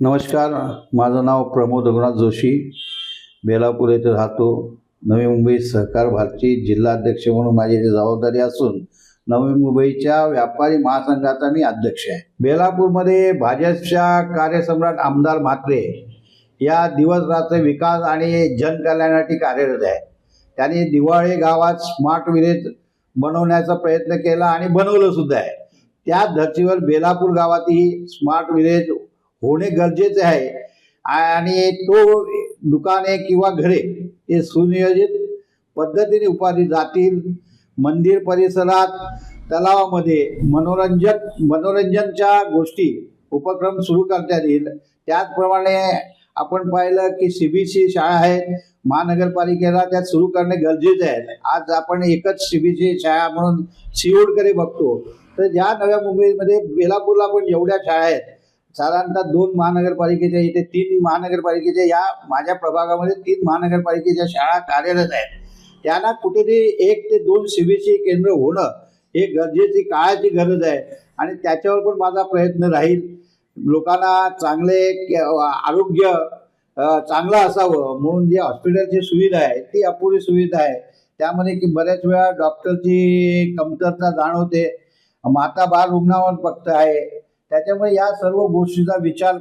नमस्कार, माझं नाव प्रमोद रघुनाथ जोशी. बेलापूर येथे राहतो. नवी मुंबई सहकार भारती जिल्हाध्यक्ष म्हणून माझी इथे जबाबदारी असून नवी मुंबईच्या व्यापारी महासंघाचा मी अध्यक्ष आहे. बेलापूरमध्ये भाजपच्या कार्यसम्राट आमदार म्हात्रे या दिवस रात्र विकास आणि जनकल्याणासाठी कार्यरत आहे. त्यांनी दिवाळे गावात स्मार्ट विलेज बनवण्याचा प्रयत्न केला आणि बनवलं सुद्धा आहे. त्याच धर्तीवर बेलापूर गावातही स्मार्ट विलेज होणे गरजेचे आहे आणि तो दुकाने किंवा घरे हे सुनियोजित पद्धतीने उभारली जातील. मंदिर परिसरात तलावामध्ये मनोरंजनच्या गोष्टी उपक्रम सुरू करण्यात येईल. त्याचप्रमाणे आपण पाहिलं की CBSE शाळा आहेत, महानगरपालिकेला त्यात सुरू करणे गरजेचे आहे. आज आपण एकच CBSE शाळा म्हणून सिहोरकडे बघतो, तर या नव्या मुंबईमध्ये बेलापूरला पण जेवढ्या शाळा आहेत, साधारणतः 2 महानगरपालिकेच्या, इथे 3 महानगरपालिकेच्या, या माझ्या प्रभागामध्ये 3 महानगरपालिकेच्या शाळा कार्यरत आहेत. त्यांना कुठेतरी 1 ते 2 CBSE केंद्र होणं हे गरजेची काळाची गरज आहे आणि त्याच्यावर पण माझा प्रयत्न राहील. लोकांना चांगले आरोग्य चांगलं असावं म्हणून जी हॉस्पिटलची सुविधा आहे ती अपुरी सुविधा आहे. त्यामध्ये की बऱ्याच वेळा डॉक्टरची कमतरता जाणवते, माता बाल रुग्णावर फक्त आहे. त्याच्यामुळे या सर्व गोष्टीचा विचार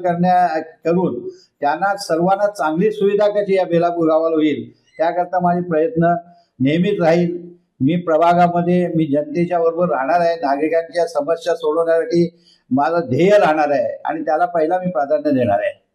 करून त्यांना सर्वांना चांगली सुविधा कशी या बेलापूर गावाला होईल त्याकरता माझे प्रयत्न नेहमीच राहील. मी प्रभागामध्ये मी जनतेच्या बरोबर राहणार आहे. नागरिकांच्या समस्या सोडवण्यासाठी माझं ध्येय राहणार आहे आणि त्याला पहिला मी प्राधान्य देणार आहे.